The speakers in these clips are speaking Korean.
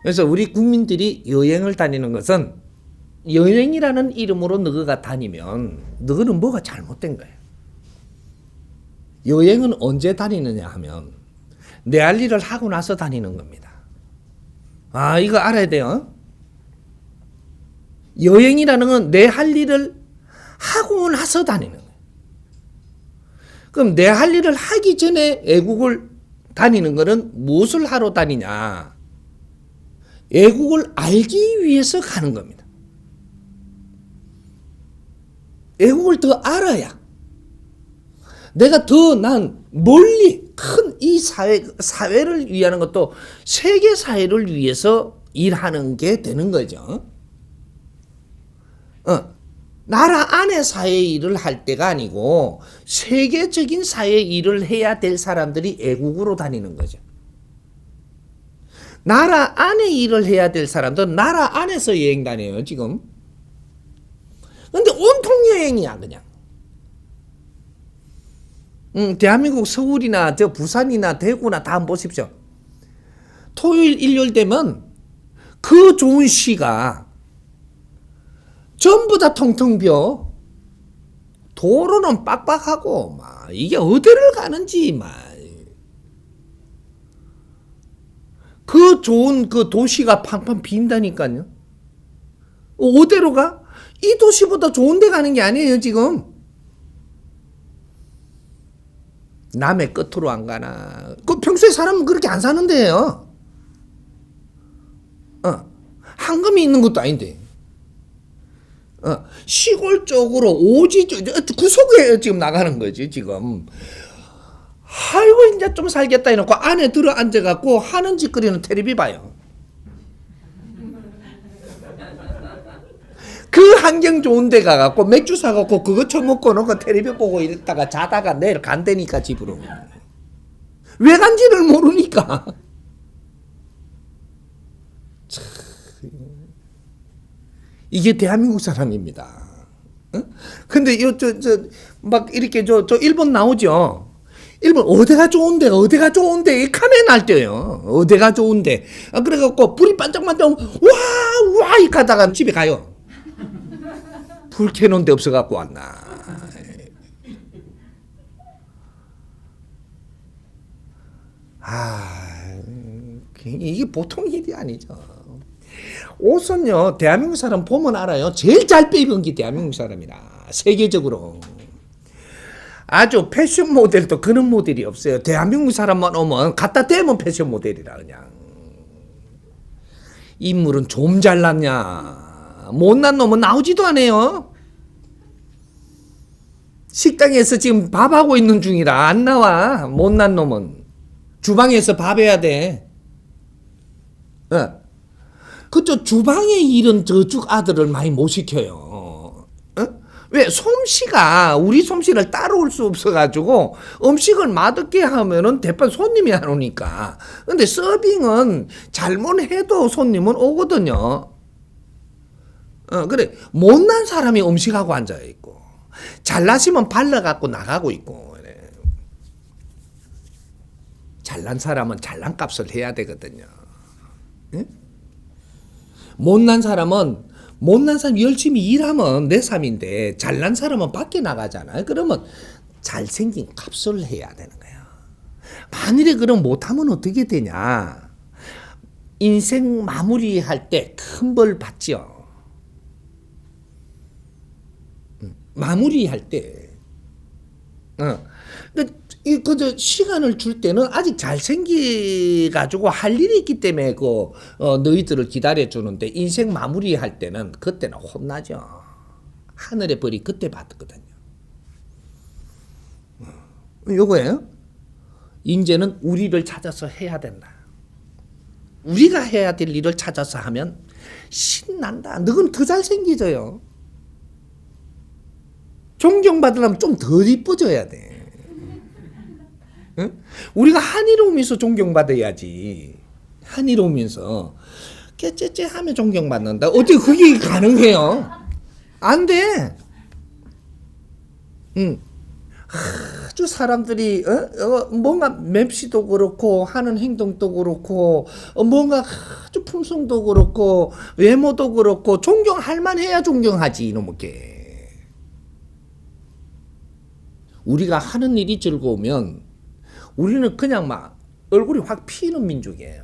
그래서 우리 국민들이 여행을 다니는 것은 여행이라는 이름으로 너가 다니면 너는 뭐가 잘못된 거예요. 여행은 언제 다니느냐 하면 내 할 일을 하고 나서 다니는 겁니다. 아, 이거 알아야 돼요. 여행이라는 건 내 할 일을 하고 나서 다니는 거예요. 그럼 내 할 일을 하기 전에 애국을 다니는 거는 무엇을 하러 다니냐? 애국을 알기 위해서 가는 겁니다. 애국을 더 알아야 내가 더 난 멀리 큰 이 사회를 위하는 것도 세계 사회를 위해서 일하는 게 되는 거죠. 나라 안의 사회 일을 할 때가 아니고 세계적인 사회 일을 해야 될 사람들이 애국으로 다니는 거죠. 나라 안에 일을 해야 될 사람들은 나라 안에서 여행 다녀요, 지금. 근데 온통 여행이야, 그냥. 대한민국 서울이나 저 부산이나 대구나 다 한번 보십시오. 토요일, 일요일 되면 그 좋은 시가 전부 다 텅텅 비어. 도로는 빡빡하고, 막, 이게 어디를 가는지, 막. 그 좋은 그 도시가 팡팡 빈다니까요. 어디로 가? 이 도시보다 좋은 데 가는 게 아니에요, 지금. 남의 끝으로 안 가나. 그 평소에 사람은 그렇게 안 사는데요. 황금이 있는 것도 아닌데. 시골 쪽으로 오지 구석에 지금 나가는 거지, 지금. 아이고, 이제 좀 살겠다 해놓고 안에 들어 앉아갖고 하는 짓거리는 텔레비 봐요. 그 환경 좋은 데 가갖고 맥주 사갖고 그거 처먹고 놓고 텔레비 보고 이랬다가 자다가 내일 간다니까, 집으로. 왜 간지를 모르니까. 이게 대한민국 사람입니다. 근데 막 이렇게 일본 나오죠. 일본 어디가 좋은데 이 카메라 날 때요. 어디가 좋은데. 그래갖고 불이 반짝반짝 와 이 가다가 집에 가요. 불 켜놓은 데 없어갖고 왔나. 이게 보통 일이 아니죠. 옷은요, 대한민국 사람 보면 알아요. 제일 잘 입은 게 대한민국 사람이라. 세계적으로. 아주 패션 모델도 그런 모델이 없어요. 대한민국 사람만 오면 갖다 대면 패션 모델이라, 그냥. 인물은 좀 잘났냐. 못난 놈은 나오지도 않아요. 식당에서 지금 밥하고 있는 중이라 안 나와. 못난 놈은. 주방에서 밥 해야 돼. 그쪽 주방의 일은 저쪽 아들을 많이 못 시켜요. 왜? 솜씨가 우리 솜씨를 따라올 수 없어가지고 음식을 맛없게 하면은 대판 손님이 안 오니까. 근데 서빙은 잘못해도 손님은 오거든요. 그래. 못난 사람이 음식하고 앉아있고, 잘나시면 발라갖고 나가고 있고, 그래. 잘난 사람은 잘난 값을 해야 되거든요. 응? 못난 사람 열심히 일하면 내 삶인데, 잘난 사람은 밖에 나가잖아요. 그러면 잘생긴 값을 해야 되는 거예요. 만일에 그럼 못하면 어떻게 되냐? 인생 마무리할 때 큰 벌 받죠. 마무리할 때. 그저 시간을 줄 때는 아직 잘생겨가지고 할 일이 있기 때문에 너희들을 기다려주는데, 인생 마무리할 때는 그때는 혼나죠. 하늘의 벌이 그때 받거든요. 요거예요. 이제는 우리를 찾아서 해야 된다. 우리가 해야 될 일을 찾아서 하면 신난다. 너는 더 잘생겨져요. 존경받으려면 좀 더 이뻐져야 돼. 응? 우리가 한이로우면서 존경받아야지. 한이로우면서 깨째째 하면 존경받는다. 어떻게 그게 가능해요? 안 돼. 아주 사람들이 뭔가 맵시도 그렇고 하는 행동도 그렇고 뭔가 아주 품성도 그렇고 외모도 그렇고 존경할 만해야 존경하지 이놈의. 우리가 하는 일이 즐거우면 우리는 그냥 막 얼굴이 확 피는 민족이에요.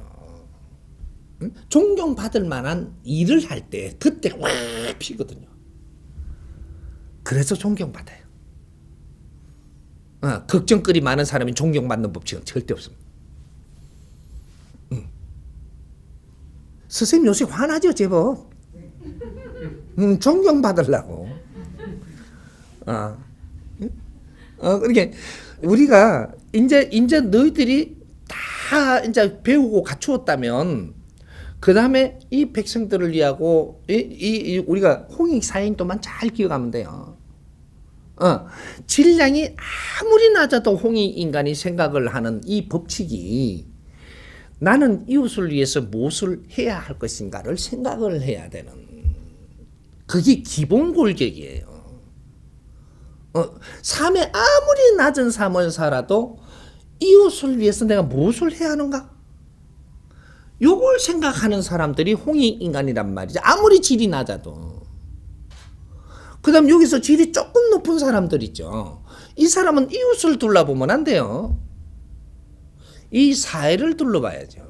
응? 존경받을 만한 일을 할 때 그때 확 피거든요. 그래서 존경받아요. 걱정거리 많은 사람이 존경받는 법칙은 절대 없습니다. 선생님 요새 화나죠 제법. 존경받으려고. 그렇게 우리가 이제 너희들이 다 이제 배우고 갖추었다면 그 다음에 이 백성들을 위하고 우리가 홍익 사인도만 잘 기억하면 돼요. 질량이 아무리 낮아도 홍익 인간이 생각을 하는 이 법칙이 나는 이웃을 위해서 무엇을 해야 할 것인가를 생각을 해야 되는 그게 기본 골격이에요. 삶의 아무리 낮은 삶을 살아도 이웃을 위해서 내가 무엇을 해야 하는가? 요걸 생각하는 사람들이 홍익 인간이란 말이죠. 아무리 질이 낮아도. 그 다음 여기서 질이 조금 높은 사람들 있죠. 이 사람은 이웃을 둘러보면 안 돼요. 이 사회를 둘러봐야죠.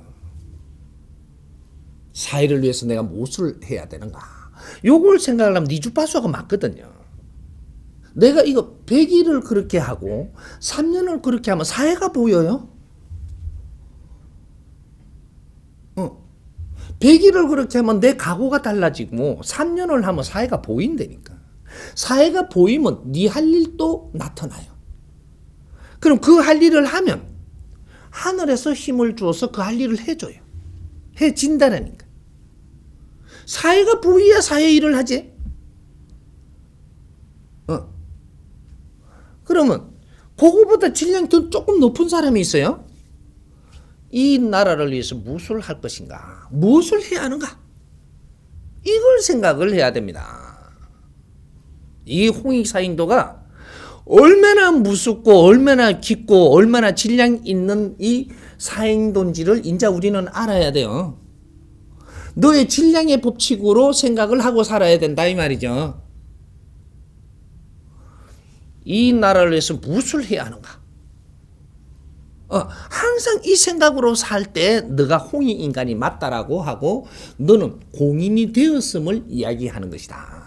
사회를 위해서 내가 무엇을 해야 되는가. 요걸 생각하려면 네 주파수가 맞거든요. 내가 이거 100일을 그렇게 하고 3년을 그렇게 하면 사회가 보여요? 100일을 그렇게 하면 내 각오가 달라지고 3년을 하면 사회가 보인다니까. 사회가 보이면 네 할 일도 나타나요. 그럼 그 할 일을 하면 하늘에서 힘을 주어서 그 할 일을 해줘요. 해진다라니까. 사회가 보여야 사회 일을 하지. 그러면 그거보다 질량이 더 조금 높은 사람이 있어요. 이 나라를 위해서 무엇을 할 것인가? 무엇을 해야 하는가? 이걸 생각을 해야 됩니다. 이 홍익사인도가 얼마나 무섭고 얼마나 깊고 얼마나 질량 있는 이 사행도인지를 이제 우리는 알아야 돼요. 너의 질량의 법칙으로 생각을 하고 살아야 된다 이 말이죠. 이 나라를 위해서 무엇을 해야 하는가? 항상 이 생각으로 살 때 너가 홍익 인간이 맞다라고 하고 너는 공인이 되었음을 이야기하는 것이다.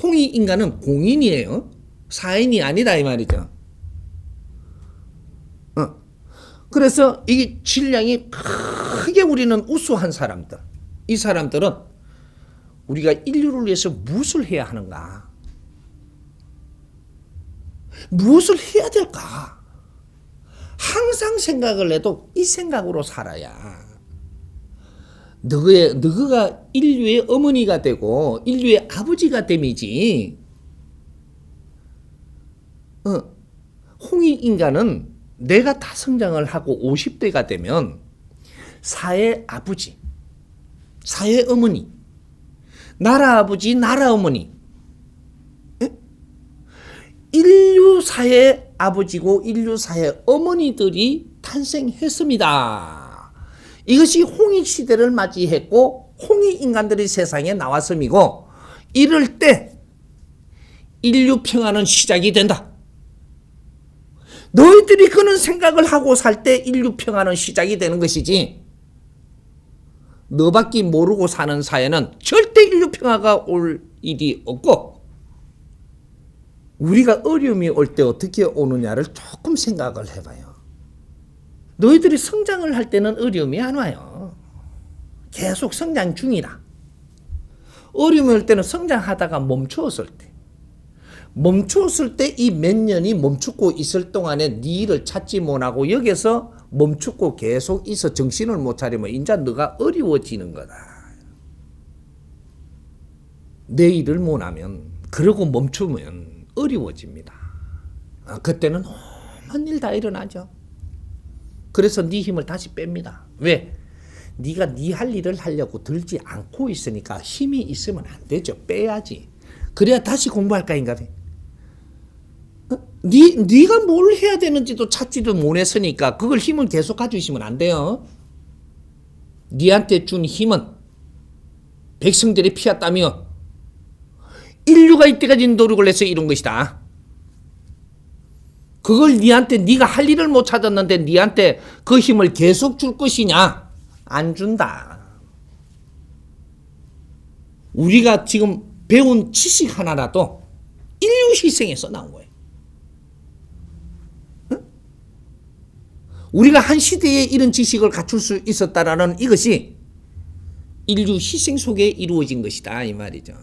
홍익 인간은 공인이에요. 사인이 아니다 이 말이죠. 그래서 이 질량이 크게 우리는 우수한 사람들, 이 사람들은 우리가 인류를 위해서 무엇을 해야 하는가? 무엇을 해야 될까? 항상 생각을 해도 이 생각으로 살아야 너가 인류의 어머니가 되고 인류의 아버지가 됨이지. 홍익 인간은 내가 다 성장을 하고 50대가 되면 사회 아버지, 사회 어머니, 나라 아버지, 나라 어머니, 인류 사회 아버지고 인류 사회 어머니들이 탄생했습니다. 이것이 홍익 시대를 맞이했고 홍익 인간들이 세상에 나왔음이고 이럴 때 인류 평화는 시작이 된다. 너희들이 그런 생각을 하고 살 때 인류 평화는 시작이 되는 것이지 너밖에 모르고 사는 사회는 절대 인류 평화가 올 일이 없고 우리가 어려움이 올 때 어떻게 오느냐를 조금 생각을 해봐요. 너희들이 성장을 할 때는 어려움이 안 와요. 계속 성장 중이라. 어려움이 올 때는 성장하다가 멈추었을 때 이 몇 년이 멈추고 있을 동안에 네 일을 찾지 못하고 여기서 멈추고 계속 있어 정신을 못 차리면 이제 너가 어려워지는 거다. 내 일을 못하면 그러고 멈추면 어려워집니다. 그때는 온 일 다 일어나죠. 그래서 네 힘을 다시 뺍니다. 왜? 네가 네 할 일을 하려고 들지 않고 있으니까 힘이 있으면 안 되죠. 빼야지. 그래야 다시 공부할 까인가 봐. 네가 뭘 해야 되는지도 찾지도 못했으니까 그걸 힘을 계속 가지고 있으면 안 돼요. 네한테 준 힘은 백성들의 피와 땀이여 인류가 이때까지 노력을 해서 이룬 것이다. 그걸 네가 할 일을 못 찾았는데 네한테 그 힘을 계속 줄 것이냐? 안 준다. 우리가 지금 배운 지식 하나라도 인류 희생에서 나온 거예요. 응? 우리가 한 시대에 이런 지식을 갖출 수 있었다라는 이것이 인류 희생 속에 이루어진 것이다 이 말이죠.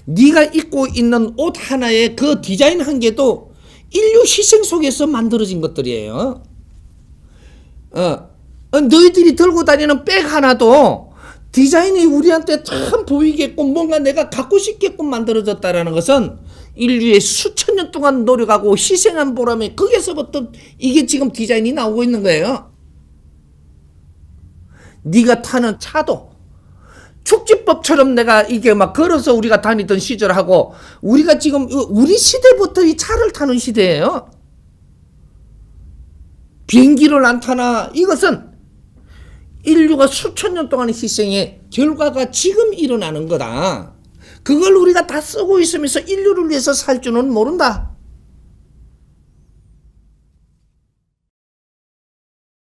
네가 입고 있는 옷 하나에 그 디자인 한 개도 인류 희생 속에서 만들어진 것들이에요. 너희들이 들고 다니는 백 하나도 디자인이 우리한테 참 보이게끔 뭔가 내가 갖고 싶게끔 만들어졌다라는 것은 인류의 수천 년 동안 노력하고 희생한 보람에 거기서부터 이게 지금 디자인이 나오고 있는 거예요. 네가 타는 차도 축지법처럼 내가 이게 막 걸어서 우리가 다니던 시절하고 우리가 지금 우리 시대부터 이 차를 타는 시대예요. 비행기를 안 타나 이것은 인류가 수천 년 동안의 희생의 결과가 지금 일어나는 거다. 그걸 우리가 다 쓰고 있으면서 인류를 위해서 살 줄은 모른다.